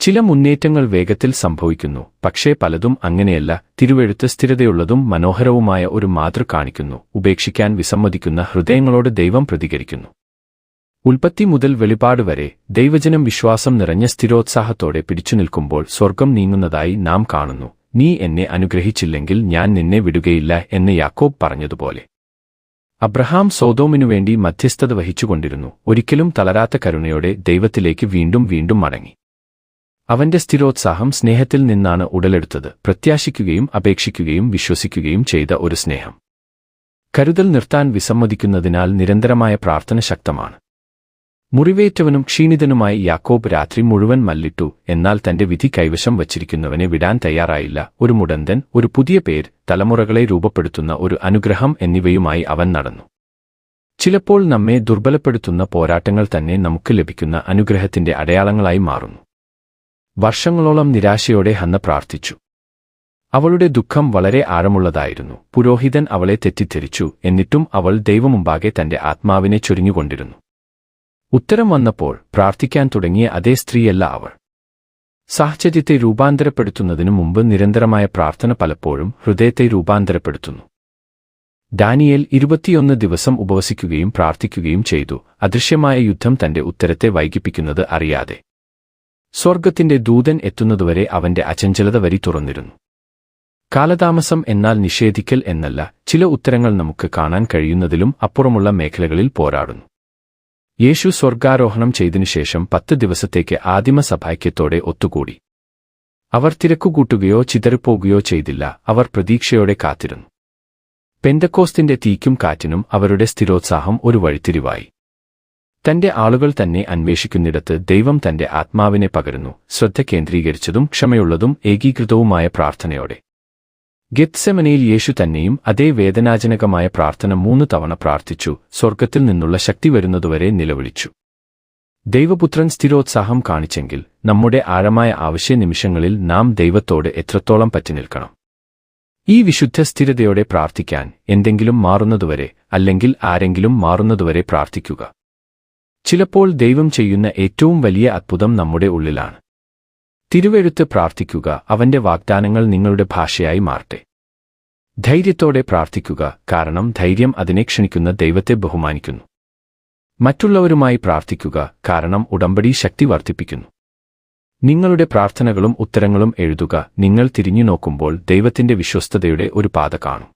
ചില മുന്നേറ്റങ്ങൾ വേഗത്തിൽ സംഭവിക്കുന്നു, പക്ഷേ പലതും അങ്ങനെയല്ല. തിരുവെഴുത്ത് സ്ഥിരതയുള്ളതും മനോഹരവുമായ ഒരു മാതൃക കാണിക്കുന്നു. ഉപേക്ഷിക്കാൻ വിസമ്മതിക്കുന്ന ഹൃദയങ്ങളോട് ദൈവം പ്രതികരിക്കുന്നു. ഉൽപ്പത്തി മുതൽ വെളിപാട് വരെ ദൈവജനം വിശ്വാസം നിറഞ്ഞ സ്ഥിരോത്സാഹത്തോടെ പിടിച്ചുനിൽക്കുമ്പോൾ സ്വർഗം നീങ്ങുന്നതായി നാം കാണുന്നു. നീ എന്നെ അനുഗ്രഹിച്ചില്ലെങ്കിൽ ഞാൻ നിന്നെ വിടുകയില്ല എന്ന് യാക്കോബ് പറഞ്ഞതുപോലെ. അബ്രഹാം സോദോമിനുവേണ്ടി മധ്യസ്ഥത വഹിച്ചുകൊണ്ടിരുന്നു. ഒരിക്കലും തളരാത്ത കരുണയോടെ ദൈവത്തിലേക്ക് വീണ്ടും വീണ്ടും മടങ്ങി. അവന്റെ സ്ഥിരോത്സാഹം സ്നേഹത്തിൽ നിന്നാണ് ഉടലെടുത്തത്. പ്രത്യാശിക്കുകയും അപേക്ഷിക്കുകയും വിശ്വസിക്കുകയും ചെയ്ത ഒരു സ്നേഹം. കരുതൽ നിർത്താൻ വിസമ്മതിക്കുന്നതിനാൽ നിരന്തരമായ പ്രാർത്ഥന ശക്തമാണ്. മുറിവേറ്റവനും ക്ഷീണിതനുമായി യാക്കോബ് രാത്രി മുഴുവൻ മല്ലിട്ടു. എന്നാൽ തന്റെ വിധി കൈവശം വച്ചിരിക്കുന്നവനെ വിടാൻ തയ്യാറായില്ല. ഒരു മുടന്തൻ, ഒരു പുതിയ പേര്, തലമുറകളെ രൂപപ്പെടുത്തുന്ന ഒരു അനുഗ്രഹം എന്നിവയുമായി അവൻ നടന്നു. ചിലപ്പോൾ നമ്മെ ദുർബലപ്പെടുത്തുന്ന പോരാട്ടങ്ങൾ തന്നെ നമുക്ക് ലഭിക്കുന്ന അനുഗ്രഹത്തിന്റെ അടയാളങ്ങളായി മാറുന്നു. വർഷങ്ങളോളം നിരാശയോടെ ഹന്ന പ്രാർത്ഥിച്ചു. അവളുടെ ദുഃഖം വളരെ ആഴമുള്ളതായിരുന്നു. പുരോഹിതൻ അവളെ തെറ്റിദ്ധരിച്ചു. എന്നിട്ടും അവൾ ദൈവമുമ്പാകെ തന്റെ ആത്മാവിനെ ചൊരിഞ്ഞുകൊണ്ടിരുന്നു. ഉത്തരം വന്നപ്പോൾ പ്രാർത്ഥിക്കാൻ തുടങ്ങിയ അതേ സ്ത്രീയല്ല അവൾ. സാഹചര്യത്തെ രൂപാന്തരപ്പെടുത്തുന്നതിനു മുമ്പ് നിരന്തരമായ പ്രാർത്ഥന പലപ്പോഴും ഹൃദയത്തെ രൂപാന്തരപ്പെടുത്തുന്നു. ദാനിയേൽ 21 ദിവസം ഉപവസിക്കുകയും പ്രാർത്ഥിക്കുകയും ചെയ്തു, അദൃശ്യമായ യുദ്ധം തന്റെ ഉത്തരത്തെ വൈകിപ്പിക്കുന്നത് അറിയാതെ. സ്വർഗത്തിന്റെ ദൂതൻ എത്തുന്നതുവരെ അവന്റെ അചഞ്ചലത വരി തുറന്നിരുന്നു. കാലതാമസം എന്നാൽ നിഷേധിക്കൽ എന്നല്ല. ചില ഉത്തരങ്ങൾ നമുക്ക് കാണാൻ കഴിയുന്നതിലും അപ്പുറമുള്ള മേഖലകളിൽ പോരാടുന്നു. യേശു സ്വർഗാരോഹണം ചെയ്തതിനുശേഷം 10 ദിവസത്തേക്ക് ആദിമസഭാഐക്യത്തോടെ ഒത്തുകൂടി. അവർ തിരക്കുകൂട്ടുകയോ ചിതറിപ്പോകുകയോ ചെയ്തില്ല. അവർ പ്രതീക്ഷയോടെ കാത്തിരുന്നു. പെന്തക്കോസ്തിന്റെ തീക്കും കാറ്റിനും അവരുടെ സ്ഥിരോത്സാഹം ഒരു വഴിത്തിരിവായി. തന്റെ ആളുകൾ തന്നെ അന്വേഷിക്കുന്നിടത്ത് ദൈവം തന്റെ ആത്മാവിനെ പകരുന്നു, ശ്രദ്ധ കേന്ദ്രീകരിച്ചതും ക്ഷമയുള്ളതും ഏകീകൃതവുമായ പ്രാർത്ഥനയോടെ. ഗെത്സെമനയിൽ യേശു തന്നെയും അതേ വേദനാജനകമായ പ്രാർത്ഥന 3 തവണ പ്രാർത്ഥിച്ചു. സ്വർഗത്തിൽ നിന്നുള്ള ശക്തി വരുന്നതുവരെ നിലവിളിച്ചു. ദൈവപുത്രൻ സ്ഥിരോത്സാഹം കാണിച്ചെങ്കിൽ നമ്മുടെ ആഴമായ ആവശ്യ നിമിഷങ്ങളിൽ നാം ദൈവത്തോട് എത്രത്തോളം പറ്റിനിൽക്കണം. ഈ വിശുദ്ധ സ്ഥിരതയോടെ പ്രാർത്ഥിക്കാൻ എന്തെങ്കിലും മാറുന്നതുവരെ, അല്ലെങ്കിൽ ആരെങ്കിലും മാറുന്നതുവരെ പ്രാർത്ഥിക്കുക. ചിലപ്പോൾ ദൈവം ചെയ്യുന്ന ഏറ്റവും വലിയ അത്ഭുതം നമ്മുടെ ഉള്ളിലാണ്. തിരുവെഴുത്ത് പ്രാർത്ഥിക്കുക. അവന്റെ വാഗ്ദാനങ്ങൾ നിങ്ങളുടെ ഭാഷയായി മാറട്ടെ. ധൈര്യത്തോടെ പ്രാർത്ഥിക്കുക, കാരണം ധൈര്യം അതിനെ ക്ഷണിക്കുന്ന ദൈവത്തെ ബഹുമാനിക്കുന്നു. മറ്റുള്ളവരുമായി പ്രാർത്ഥിക്കുക, കാരണം ഉടമ്പടി ശക്തി വർദ്ധിപ്പിക്കുന്നു. നിങ്ങളുടെ പ്രാർത്ഥനകളും ഉത്തരങ്ങളും എഴുതുക. നിങ്ങൾ തിരിഞ്ഞു നോക്കുമ്പോൾ ദൈവത്തിന്റെ വിശ്വസ്തതയുടെ ഒരു പാത കാണും.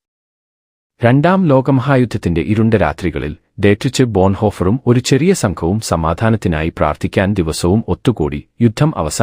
2ാം ലോകമഹായുദ്ധത്തിന്റെ ഇരുണ്ട രാത്രികളിൽ ഡേട്രിച്ച് ബോൺഹോഫറും ഒരു ചെറിയ സംഘവും സമാധാനത്തിനായി പ്രാർത്ഥിക്കാൻ ദിവസവും ഒത്തുകൂടി. യുദ്ധം അവസാനിച്ചു.